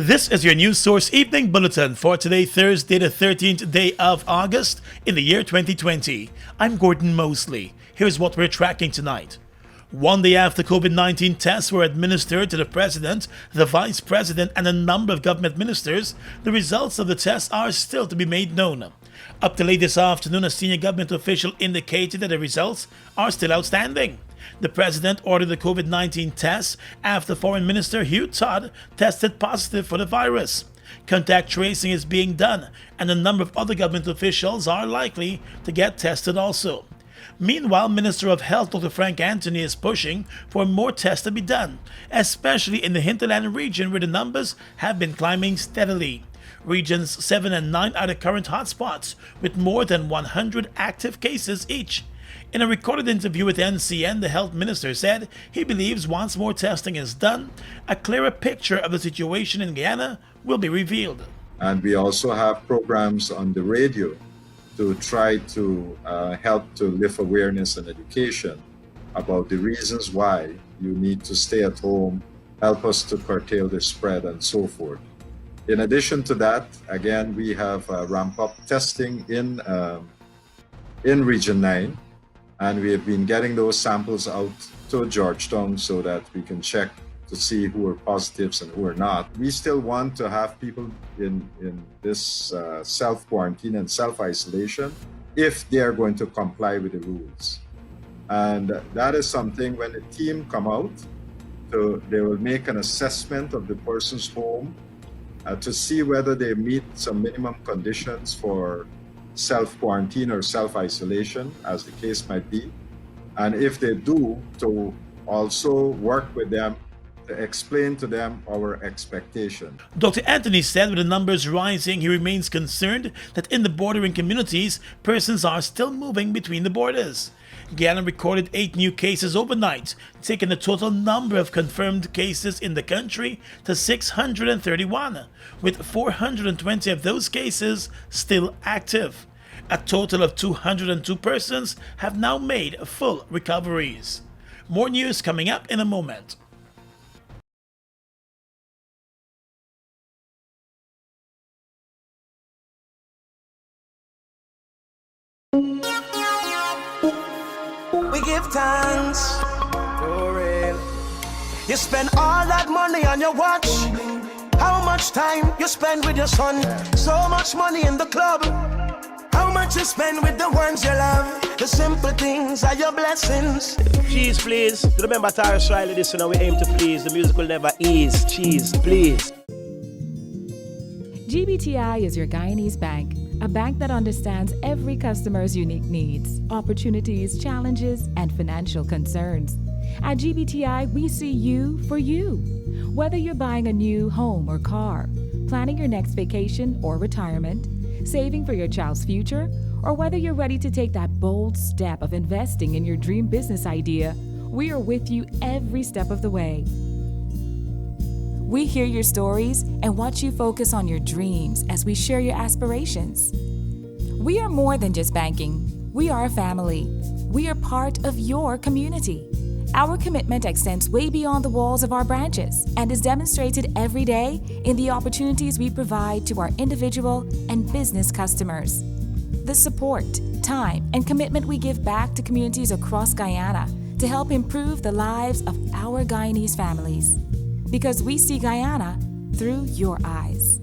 This is your News Source Evening Bulletin for today, Thursday, the 13th day of August in the year 2020. I'm Gordon Mosley. Here's what we're tracking tonight. One day after COVID-19 tests were administered to the President, the Vice President, and a number of government ministers, the results of the tests are still to be made known. Up to late this afternoon, a senior government official indicated that the results are still outstanding. The President ordered the COVID-19 tests after Foreign Minister Hugh Todd tested positive for the virus. Contact tracing is being done, and a number of other government officials are likely to get tested also. Meanwhile, Minister of Health Dr. Frank Anthony is pushing for more tests to be done, especially in the hinterland region where the numbers have been climbing steadily. Regions 7 and 9 are the current hotspots, with more than 100 active cases each. In a recorded interview with NCN, the health minister said he believes once more testing is done, a clearer picture of the situation in Guyana will be revealed. And we also have programs on the radio to try to help to lift awareness and education about the reasons why you need to stay at home, help us to curtail the spread, and so forth. In addition to that, again, we have ramped up testing in Region 9, and we have been getting those samples out to Georgetown so that we can check to see who are positives and who are not. We still want to have people in this self-quarantine and self-isolation if they are going to comply with the rules. And that is something when the team come out, they will make an assessment of the person's home to see whether they meet some minimum conditions for self-quarantine or self-isolation, as the case might be. And if they do, to also work with them to explain to them our expectation. Dr. Anthony said with the numbers rising, he remains concerned that in the bordering communities, persons are still moving between the borders. Guyana recorded 8 new cases overnight, taking the total number of confirmed cases in the country to 631, with 420 of those cases still active. A total of 202 persons have now made full recoveries. More news coming up in a moment. We give thanks for real. You spend all that money on your watch. How much time you spend with your son? So much money in the club. How much you spend with the ones you love? The simple things are your blessings. Cheese, please. Remember Tyrus Riley, this one we aim to please. The music will never ease. Cheese, please. GBTI is your Guyanese bank, a bank that understands every customer's unique needs, opportunities, challenges, and financial concerns. At GBTI, we see you for you. Whether you're buying a new home or car, planning your next vacation or retirement, saving for your child's future, or whether you're ready to take that bold step of investing in your dream business idea, we are with you every step of the way. We hear your stories and watch you focus on your dreams as we share your aspirations. We are more than just banking. We are a family. We are part of your community. Our commitment extends way beyond the walls of our branches and is demonstrated every day in the opportunities we provide to our individual and business customers. The support, time, and commitment we give back to communities across Guyana to help improve the lives of our Guyanese families. Because we see Guyana through your eyes.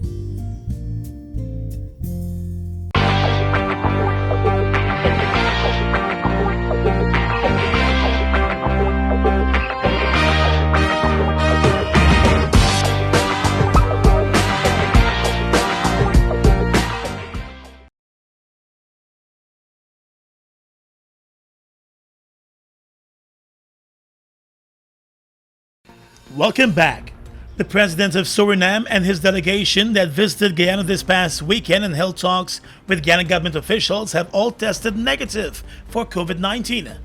Welcome back. The President of Suriname and his delegation that visited Guyana this past weekend and held talks with Guyana government officials have all tested negative for COVID-19.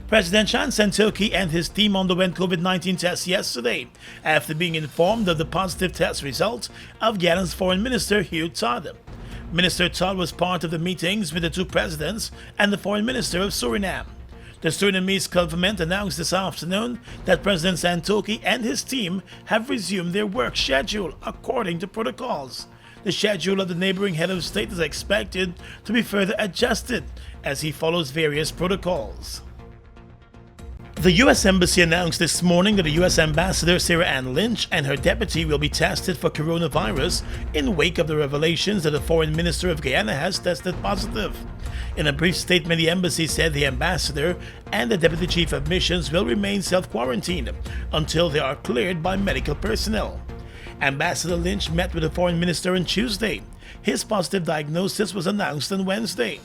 President Chan Sentoki and his team underwent COVID-19 tests yesterday after being informed of the positive test result of Guyana's Foreign Minister Hugh Todd. Minister Todd was part of the meetings with the two presidents and the Foreign Minister of Suriname. The Surinamese government announced this afternoon that President Santokhi and his team have resumed their work schedule according to protocols. The schedule of the neighboring head of state is expected to be further adjusted as he follows various protocols. The U.S. Embassy announced this morning that the U.S. Ambassador Sarah Ann Lynch and her deputy will be tested for coronavirus in wake of the revelations that the Foreign Minister of Guyana has tested positive. In a brief statement, the embassy said the ambassador and the deputy chief of missions will remain self-quarantined until they are cleared by medical personnel. Ambassador Lynch met with the foreign minister on Tuesday. His positive diagnosis was announced on Wednesday.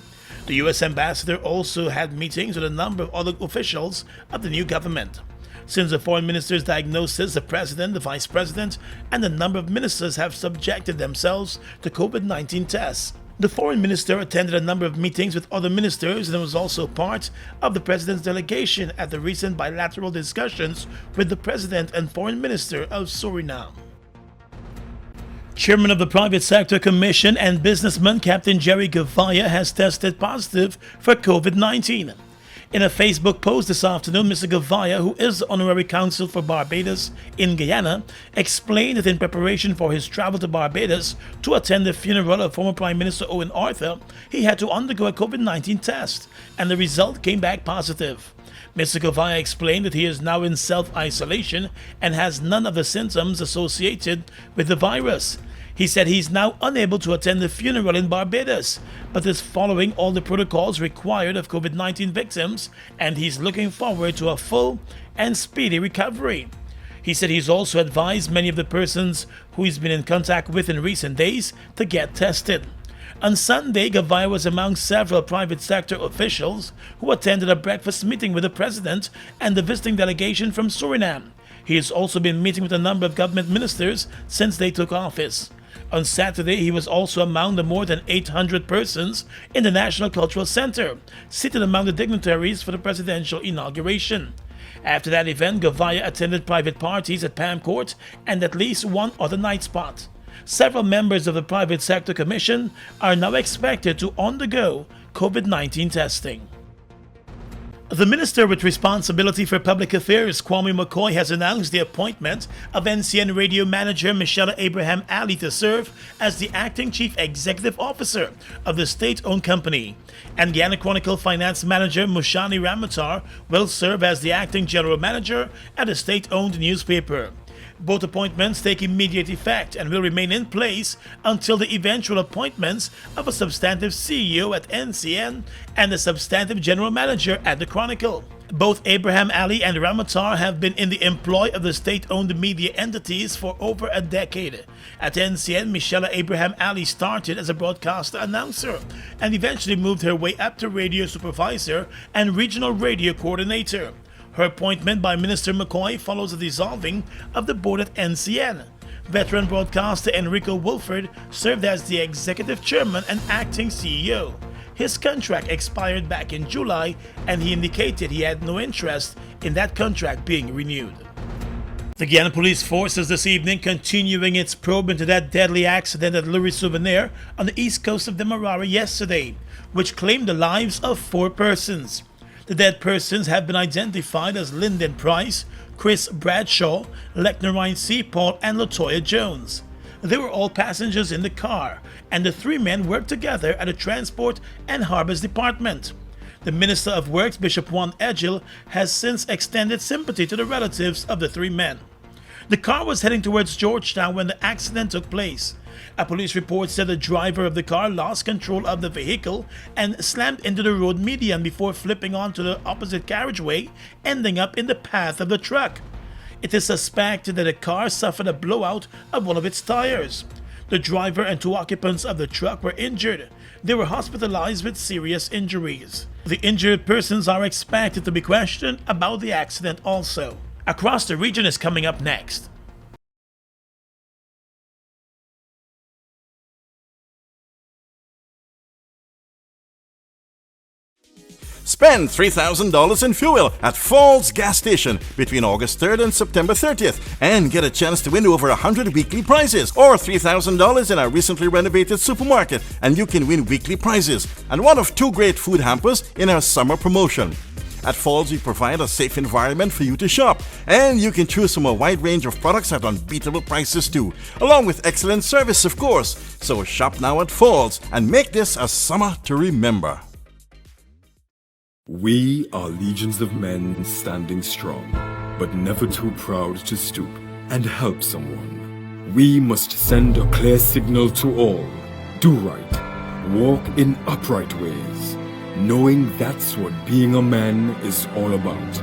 The U.S. ambassador also had meetings with a number of other officials of the new government. Since the foreign minister's diagnosis, the president, the vice president, and a number of ministers have subjected themselves to COVID-19 tests. The foreign minister attended a number of meetings with other ministers and was also part of the president's delegation at the recent bilateral discussions with the president and foreign minister of Suriname. Chairman of the Private Sector Commission and businessman Captain Jerry Gavaya has tested positive for COVID-19. In a Facebook post this afternoon, Mr. Gavaya, who is the honorary consul for Barbados in Guyana, explained that in preparation for his travel to Barbados to attend the funeral of former Prime Minister Owen Arthur, he had to undergo a COVID-19 test, and the result came back positive. Mr. Gavaya explained that he is now in self-isolation and has none of the symptoms associated with the virus. He said he's now unable to attend the funeral in Barbados, but is following all the protocols required of COVID-19 victims, and he's looking forward to a full and speedy recovery. He said he's also advised many of the persons who he's been in contact with in recent days to get tested. On Sunday, Gavaya was among several private sector officials who attended a breakfast meeting with the president and the visiting delegation from Suriname. He has also been meeting with a number of government ministers since they took office. On Saturday, he was also among the more than 800 persons in the National Cultural Center, seated among the dignitaries for the presidential inauguration. After that event, Gavaya attended private parties at Palm Court and at least one other night spot. Several members of the Private Sector Commission are now expected to undergo COVID-19 testing. The Minister with responsibility for public affairs, Kwame McCoy, has announced the appointment of NCN radio manager Michelle Abraham Ali to serve as the acting chief executive officer of the state-owned company. And Guyana Chronicle finance manager Mushani Ramatar will serve as the acting general manager at the state-owned newspaper. Both appointments take immediate effect and will remain in place until the eventual appointments of a substantive CEO at NCN and a substantive general manager at the Chronicle. Both Abraham Ali and Ramatar have been in the employ of the state-owned media entities for over a decade. At NCN, Michelle Abraham Ali started as a broadcaster announcer and eventually moved her way up to radio supervisor and regional radio coordinator. Her appointment by Minister McCoy follows the dissolving of the board at NCN. Veteran broadcaster Enrico Wolford served as the executive chairman and acting CEO. His contract expired back in July, and he indicated he had no interest in that contract being renewed. The Guyana Police Force is this evening continuing its probe into that deadly accident at Lurie Souvenir on the east coast of Demerara yesterday, which claimed the lives of 4 persons. The dead persons have been identified as Lyndon Price, Chris Bradshaw, Lechner Ryan C. Paul, and Latoya Jones. They were all passengers in the car, and the 3 men worked together at the Transport and Harbors Department. The Minister of Works, Bishop Juan Edgil, has since extended sympathy to the relatives of the 3 men. The car was heading towards Georgetown when the accident took place. A police report said the driver of the car lost control of the vehicle and slammed into the road median before flipping onto the opposite carriageway, ending up in the path of the truck. It is suspected that the car suffered a blowout of one of its tires. The driver and 2 occupants of the truck were injured. They were hospitalized with serious injuries. The injured persons are expected to be questioned about the accident also. Across the Region is coming up next. Spend $3,000 in fuel at Falls Gas Station between August 3rd and September 30th and get a chance to win over 100 weekly prizes, or $3,000 in our recently renovated supermarket and you can win weekly prizes and one of 2 great food hampers in our summer promotion. At Falls, we provide a safe environment for you to shop, and you can choose from a wide range of products at unbeatable prices too, along with excellent service, of course. So shop now at Falls and make this a summer to remember. We are legions of men standing strong, but never too proud to stoop and help someone. We must send a clear signal to all. Do right. Walk in upright ways, knowing that's what being a man is all about.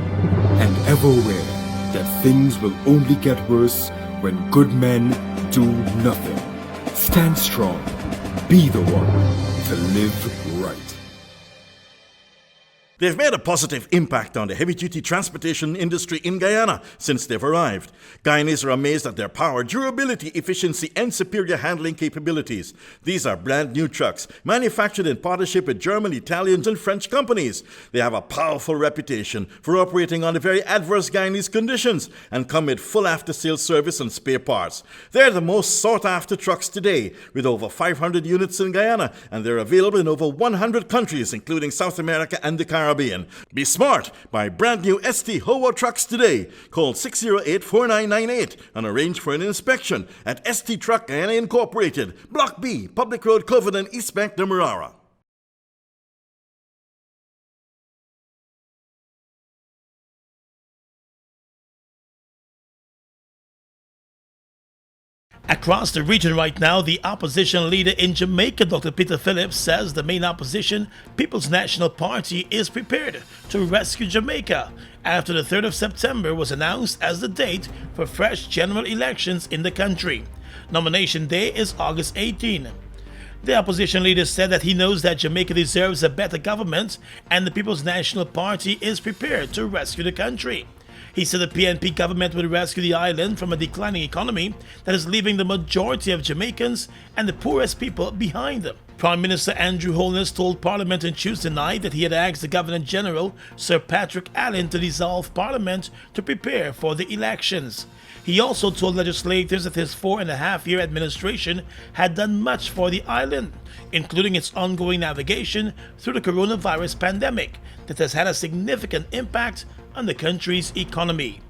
And ever aware that things will only get worse when good men do nothing. Stand strong. Be the one to live right. They've made a positive impact on the heavy-duty transportation industry in Guyana since they've arrived. Guyanese are amazed at their power, durability, efficiency, and superior handling capabilities. These are brand new trucks, manufactured in partnership with German, Italian, and French companies. They have a powerful reputation for operating under very adverse Guyanese conditions and come with full after-sales service and spare parts. They're the most sought-after trucks today, with over 500 units in Guyana, and they're available in over 100 countries, including South America and the Caribbean. Be smart. Buy brand new ST Howo trucks today. Call 608-4998 and arrange for an inspection at ST Truck Guyana Incorporated, Block B, Public Road, Covenant, East Bank, Demerara. Across the region right now, the opposition leader in Jamaica, Dr. Peter Phillips, says the main opposition, People's National Party, is prepared to rescue Jamaica after the 3rd of September was announced as the date for fresh general elections in the country. Nomination day is August 18. The opposition leader said that he knows that Jamaica deserves a better government and the People's National Party is prepared to rescue the country. He said the PNP government would rescue the island from a declining economy that is leaving the majority of Jamaicans and the poorest people behind them. Prime Minister Andrew Holness told Parliament on Tuesday night that he had asked the Governor-General, Sir Patrick Allen, to dissolve Parliament to prepare for the elections. He also told legislators that his 4.5-year administration had done much for the island, including its ongoing navigation through the coronavirus pandemic that has had a significant impact on the country's economy.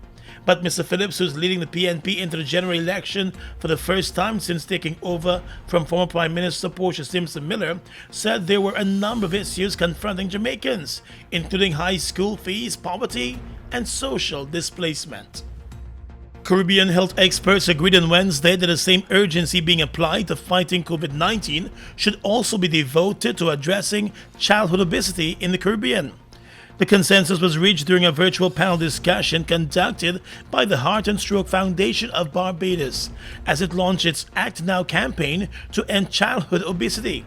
But Mr. Phillips, who's leading the PNP into the general election for the first time since taking over from former Prime Minister Portia Simpson Miller, said there were a number of issues confronting Jamaicans, including high school fees, poverty, and social displacement. Caribbean health experts agreed on Wednesday that the same urgency being applied to fighting COVID-19 should also be devoted to addressing childhood obesity in the Caribbean. The consensus was reached during a virtual panel discussion conducted by the Heart and Stroke Foundation of Barbados as it launched its Act Now campaign to end childhood obesity.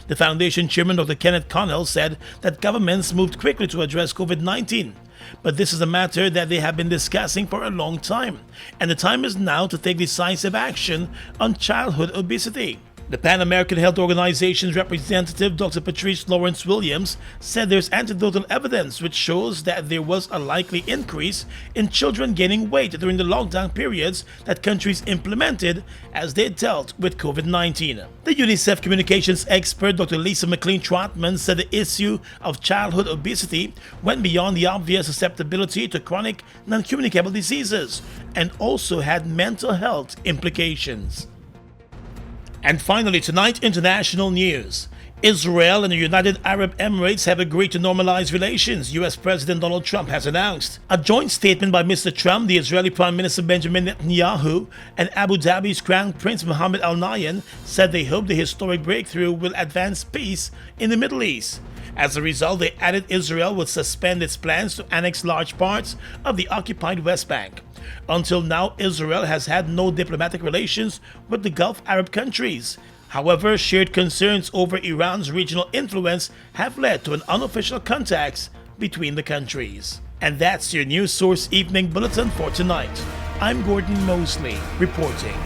The foundation chairman, Dr. Kenneth Connell, said that governments moved quickly to address COVID-19, but this is a matter that they have been discussing for a long time, and the time is now to take decisive action on childhood obesity. The Pan American Health Organization's representative, Dr. Patrice Lawrence Williams, said there's anecdotal evidence which shows that there was a likely increase in children gaining weight during the lockdown periods that countries implemented as they dealt with COVID-19. The UNICEF communications expert, Dr. Lisa McLean-Trotman, said the issue of childhood obesity went beyond the obvious susceptibility to chronic non-communicable diseases and also had mental health implications. And finally, tonight, international news. Israel and the United Arab Emirates have agreed to normalize relations, U.S. President Donald Trump has announced. A joint statement by Mr. Trump, the Israeli Prime Minister Benjamin Netanyahu, and Abu Dhabi's Crown Prince Mohammed Al Nahyan said they hope the historic breakthrough will advance peace in the Middle East. As a result, they added Israel would suspend its plans to annex large parts of the occupied West Bank. Until now, Israel has had no diplomatic relations with the Gulf Arab countries. However, shared concerns over Iran's regional influence have led to an unofficial contacts between the countries. And that's your News Source Evening Bulletin for tonight. I'm Gordon Mosley, reporting.